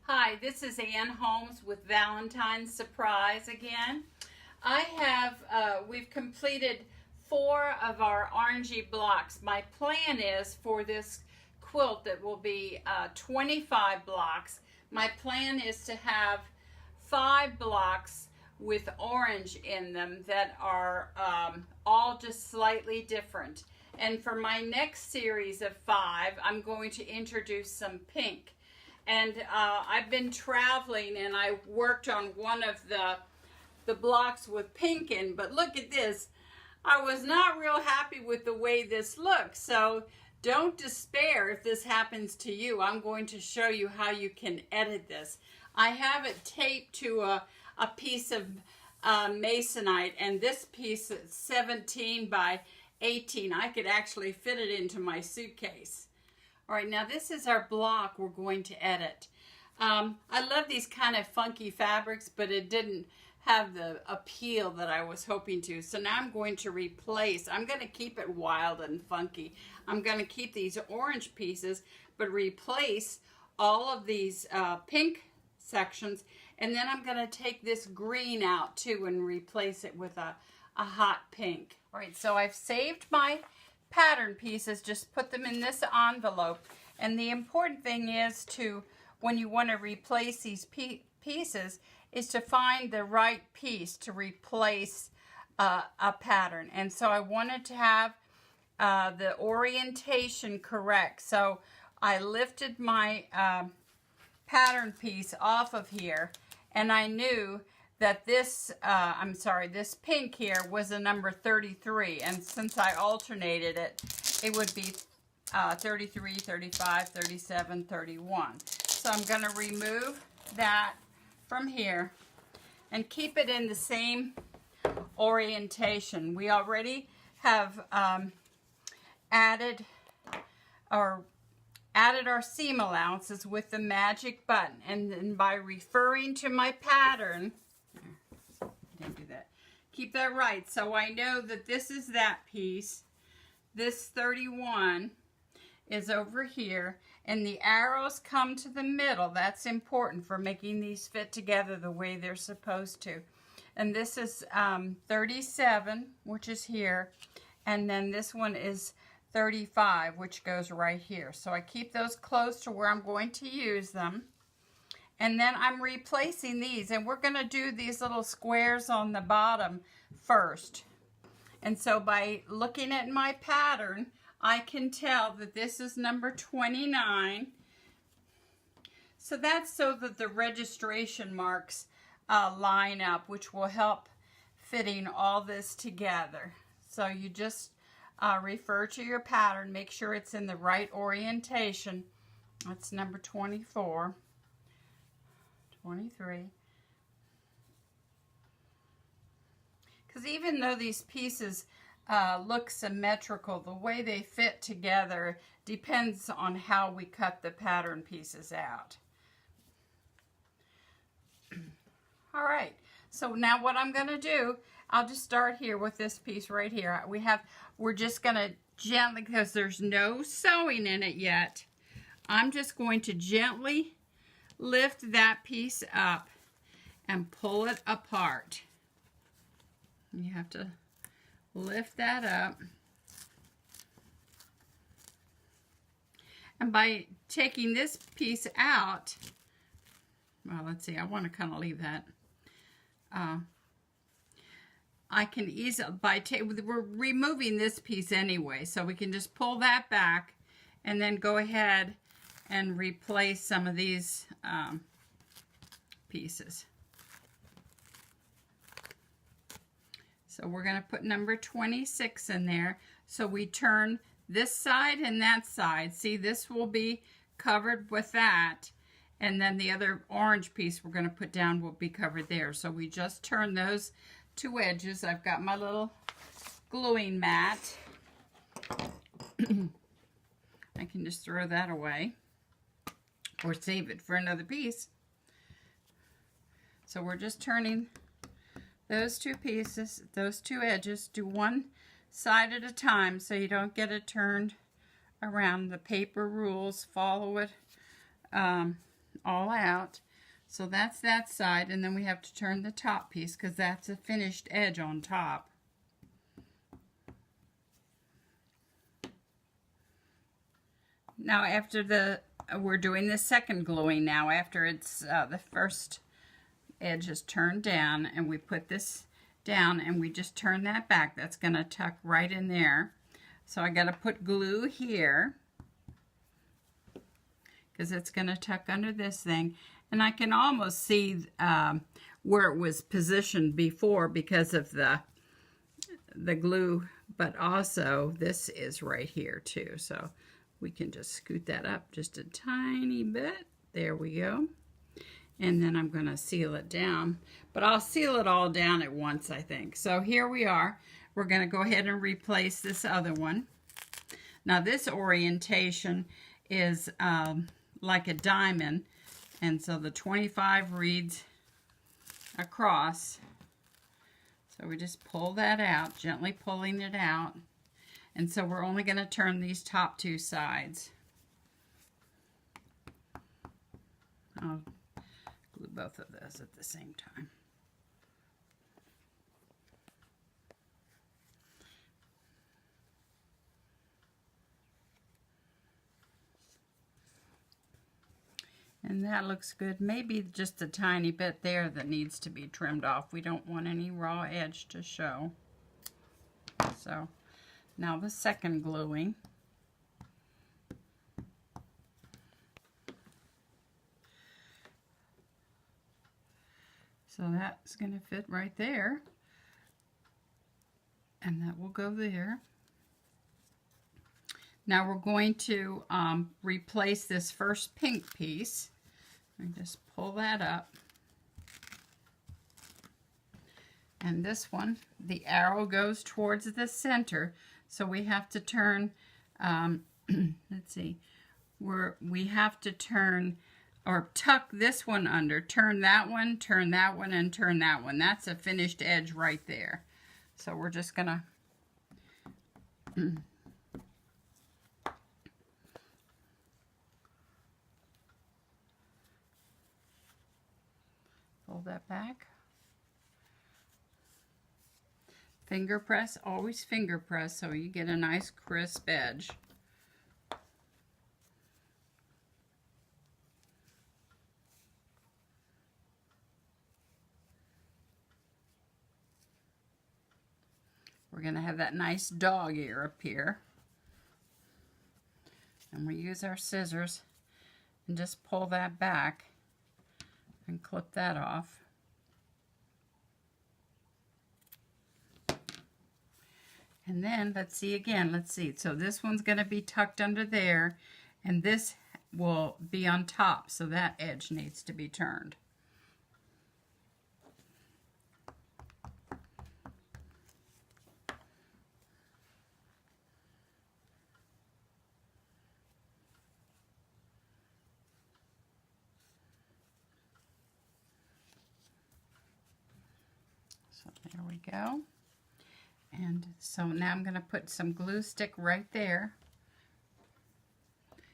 Hi, this is Ann Holmes with Valentine Surprise again. We've completed 4 of our orangey blocks. My plan is for this quilt that will be 25 blocks. My plan is to have 5 blocks with orange in them that are all just slightly different. And for my next series of 5, I'm going to introduce some pink. And I've been traveling and I worked on one of the blocks with pink in, but look at this. I was not real happy with the way this looks, so don't despair if this happens to you. I'm going to show you how you can edit this. I have it taped to a piece of masonite, and this piece is 17 by 18. I could actually fit it into my suitcase. All right, now this is our block we're going to edit. I love these kind of funky fabrics, but it didn't have the appeal that I was hoping to. So now I'm going to replace, I'm going to keep it wild and funky. I'm going to keep these orange pieces, but replace all of these pink sections. And then I'm going to take this green out too and replace it with a hot pink. All right, so I've saved my pattern pieces, just put them in this envelope. And the important thing is to, when you want to replace these pieces, is to find the right piece to replace a pattern. And so I wanted to have the orientation correct. So I lifted my pattern piece off of here, and I knew that this, this pink here was a number 33, and since I alternated it, it would be 33, 35, 37, 31. So I'm going to remove that from here and keep it in the same orientation. We already have added our seam allowances with the magic button, and then by referring to my pattern, didn't do that. Keep that right. So I know that this is that piece. This 31 is over here, and the arrows come to the middle. That's important for making these fit together the way they're supposed to. And this is 37, which is here, and then this one is 35, which goes right here. So I keep those close to where I'm going to use them. And then I'm replacing these, and we're going to do these little squares on the bottom first. And so by looking at my pattern, I can tell that this is number 29. So that's so that the registration marks line up, which will help fitting all this together. So you just refer to your pattern, make sure it's in the right orientation. That's number 24. 23. Because even though these pieces look symmetrical, the way they fit together depends on how we cut the pattern pieces out. All right, so now what I'm going to do, I'll just start here with this piece right here. We're just going to gently, because there's no sewing in it yet, I'm just going to gently lift that piece up and pull it apart. You have to lift that up. And by taking this piece out, well, let's see, I want to kind of leave that. I can easily, we're removing this piece anyway, so we can just pull that back and then go ahead and replace some of these pieces. So we're going to put number 26 in there. So we turn this side and that side. See, this will be covered with that. And then the other orange piece we're going to put down will be covered there. So we just turn those 2 edges. I've got my little gluing mat. I can just throw that away or save it for another piece. So we're just turning those 2 pieces, those 2 edges, do one side at a time so you don't get it turned around. The paper rules, follow it all out. So that's that side, and then we have to turn the top piece because that's a finished edge on top. Now after we're doing the second gluing now, after it's the first edge is turned down, and we put this down and we just turn that back. That's going to tuck right in there. So I got to put glue here because it's going to tuck under this thing, and I can almost see where it was positioned before because of the glue, but also this is right here too, so we can just scoot that up just a tiny bit. There we go. And then I'm going to seal it down, but I'll seal it all down at once, I think. So here we are. We're going to go ahead and replace this other one. Now this orientation is like a diamond, and so the 25 reads across. So we just pull that out, gently pulling it out. And so we're only going to turn these top two sides. I'll glue both of those at the same time. And that looks good. Maybe just a tiny bit there that needs to be trimmed off. We don't want any raw edge to show. So now the second gluing. So that's going to fit right there. And that will go there. Now we're going to replace this first pink piece. And just pull that up. And this one, the arrow goes towards the center. So we have to turn, let's see, we have to turn or tuck this one under, turn that one, and turn that one. That's a finished edge right there. So we're just gonna pull that back. Finger press, always finger press so you get a nice crisp edge. We're going to have that nice dog ear up here. And we use our scissors and just pull that back and clip that off. And then let's see again, let's see. So this one's going to be tucked under there, and this will be on top, so that edge needs to be turned. So there we go. And so now I'm going to put some glue stick right there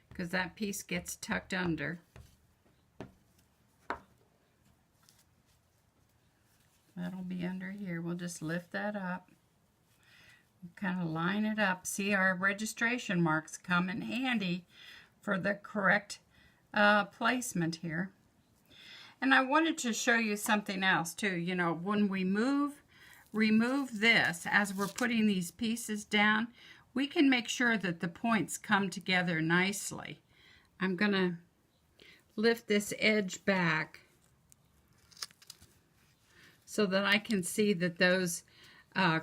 because that piece gets tucked under. That'll be under here. We'll just lift that up. Kind of line it up. See, our registration marks come in handy for the correct placement here. And I wanted to show you something else too. You know, when we remove this, as we're putting these pieces down, we can make sure that the points come together nicely. I'm going to lift this edge back so that I can see that those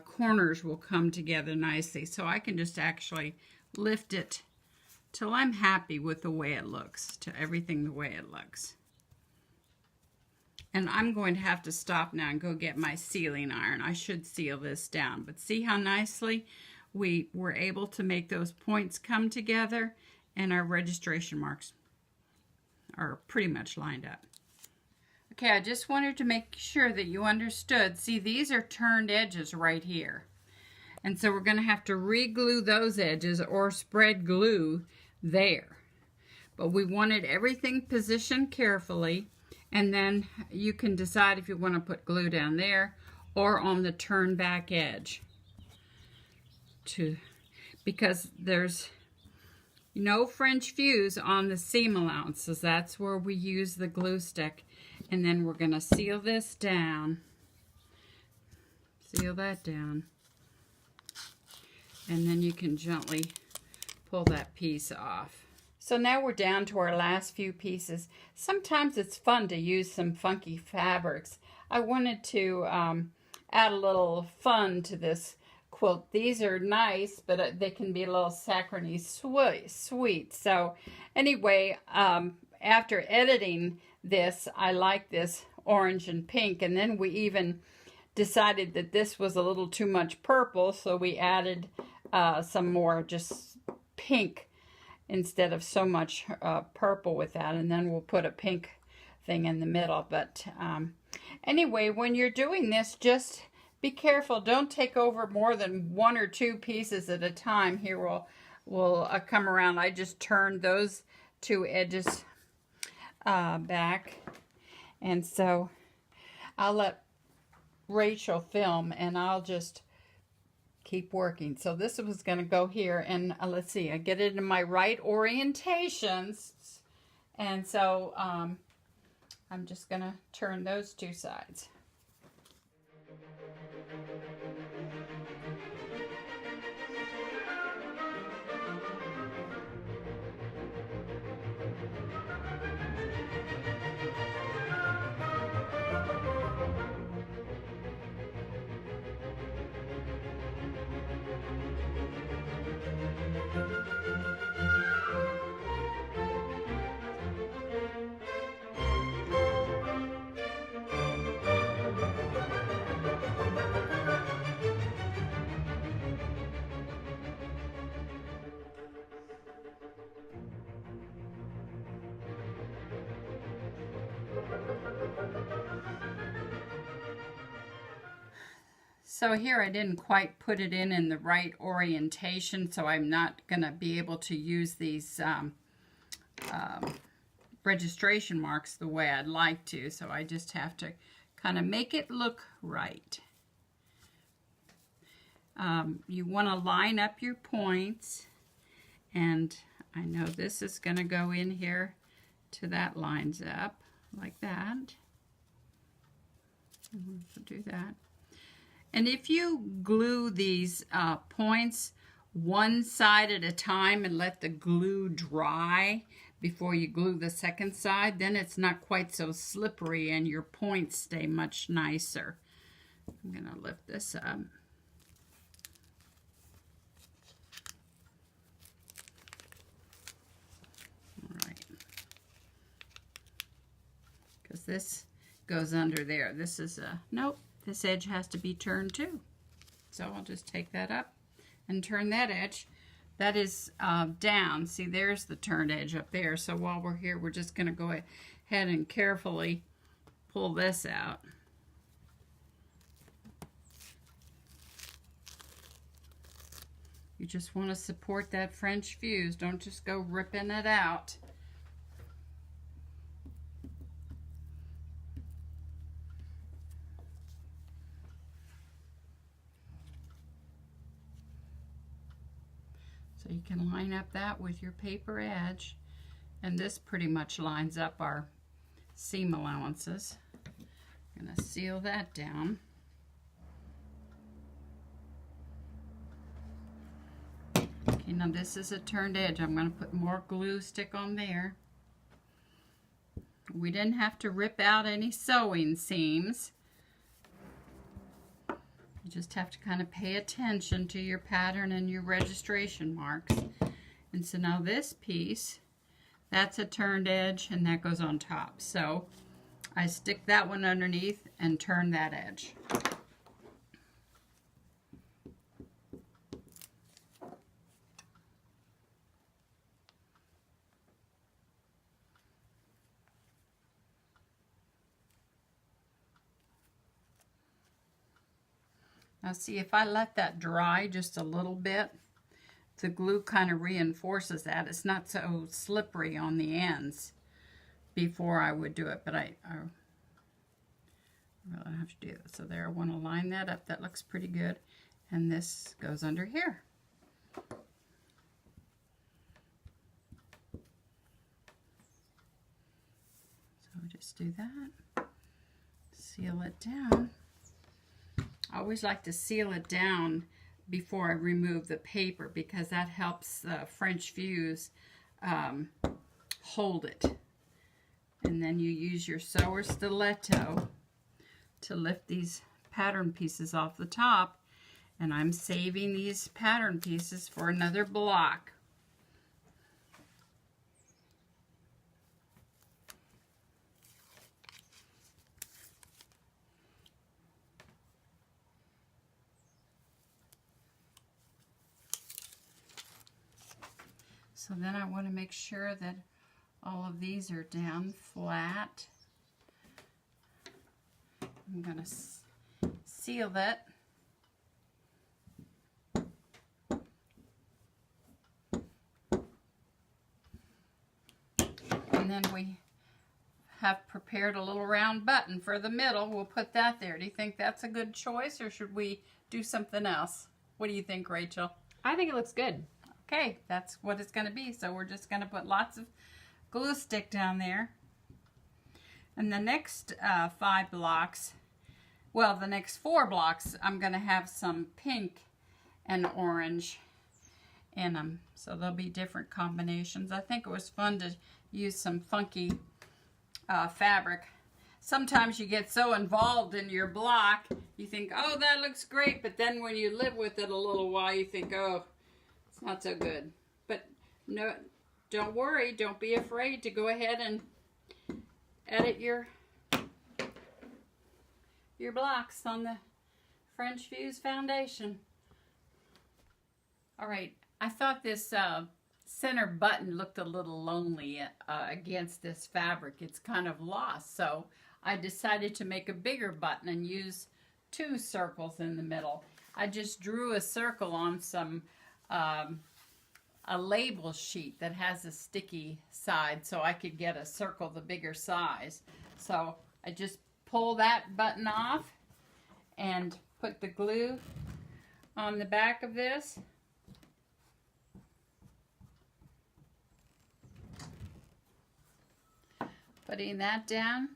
corners will come together nicely. So I can just actually lift it till I'm happy with the way it looks, to everything the way it looks. And I'm going to have to stop now and go get my sealing iron. I should seal this down. But see how nicely we were able to make those points come together, and our registration marks are pretty much lined up. Okay, I just wanted to make sure that you understood. See, these are turned edges right here. And so we're going to have to re-glue those edges or spread glue there. but we wanted everything positioned carefully, and then you can decide if you want to put glue down there or on the turn back edge, because there's no French fuse on the seam allowances. That's where we use the glue stick. And then we're going to seal this down. Seal that down. And then you can gently pull that piece off. So now we're down to our last few pieces. Sometimes it's fun to use some funky fabrics. I wanted to add a little fun to this quilt. These are nice, but they can be a little saccharine sweet. So anyway, after editing this, I like this orange and pink, and then we even decided that this was a little too much purple, so we added some more just pink instead of so much purple with that, and then we'll put a pink thing in the middle. But anyway, when you're doing this, just be careful. Don't take over more than 1 or 2 pieces at a time. Here we'll come around. I just turned those 2 edges back, and so I'll let Rachel film, and I'll just keep working. So this was going to go here, and let's see, I get it in my right orientations, and so I'm just going to turn those 2 sides. So here I didn't quite put it in the right orientation, so I'm not going to be able to use these registration marks the way I'd like to, so I just have to kind of make it look right. You want to line up your points, and I know this is going to go in here to that lines up like that. So do that. And if you glue these points one side at a time and let the glue dry before you glue the second side, then it's not quite so slippery and your points stay much nicer. I'm going to lift this up. All right. Because this goes under there. This is a, nope. This edge has to be turned too. So I'll just take that up and turn that edge. That is down. See, there's the turned edge up there. So while we're here, we're just going to go ahead and carefully pull this out. You just want to support that French fuse. Don't just go ripping it out. So you can line up that with your paper edge, and this pretty much lines up our seam allowances. I'm going to seal that down. Okay, now this is a turned edge. I'm going to put more glue stick on there. We didn't have to rip out any sewing seams. You just have to kind of pay attention to your pattern and your registration marks. And so now this piece, that's a turned edge, and that goes on top. So I stick that one underneath and turn that edge. Now see, if I let that dry just a little bit, the glue kind of reinforces that. It's not so slippery on the ends before I would do it, but I really have to do it. So there, I want to line that up. That looks pretty good. And this goes under here. So just do that. Seal it down. I always like to seal it down before I remove the paper because that helps the French fuse hold it. And then you use your sewer stiletto to lift these pattern pieces off the top. And I'm saving these pattern pieces for another block. So then I want to make sure that all of these are down flat. I'm going to seal that. And then we have prepared a little round button for the middle. We'll put that there. Do you think that's a good choice, or should we do something else? What do you think, Rachel? I think it looks good. Okay, that's what it's going to be. So we're just going to put lots of glue stick down there. And the next 5 blocks, well, the next 4 blocks, I'm going to have some pink and orange in them. So there'll be different combinations. I think it was fun to use some funky fabric. Sometimes you get so involved in your block, you think, oh, that looks great. But then when you live with it a little while, you think, oh, it's not so good. But no, don't worry. Don't be afraid to go ahead and edit your blocks on the French Fuse foundation. All right, I thought this center button looked a little lonely against this fabric. It's kind of lost, so I decided to make a bigger button and use 2 circles in the middle. I just drew a circle on some a label sheet that has a sticky side so I could get a circle the bigger size. So I just pull that button off and put the glue on the back of this. Putting that down.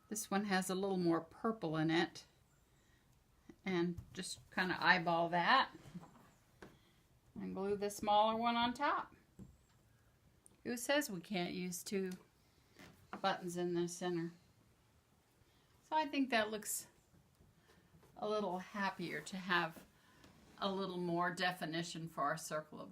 This one has a little more purple in it. And just kind of eyeball that. And glue the smaller one on top. Who says we can't use 2 buttons in the center? So I think that looks a little happier to have a little more definition for our circle of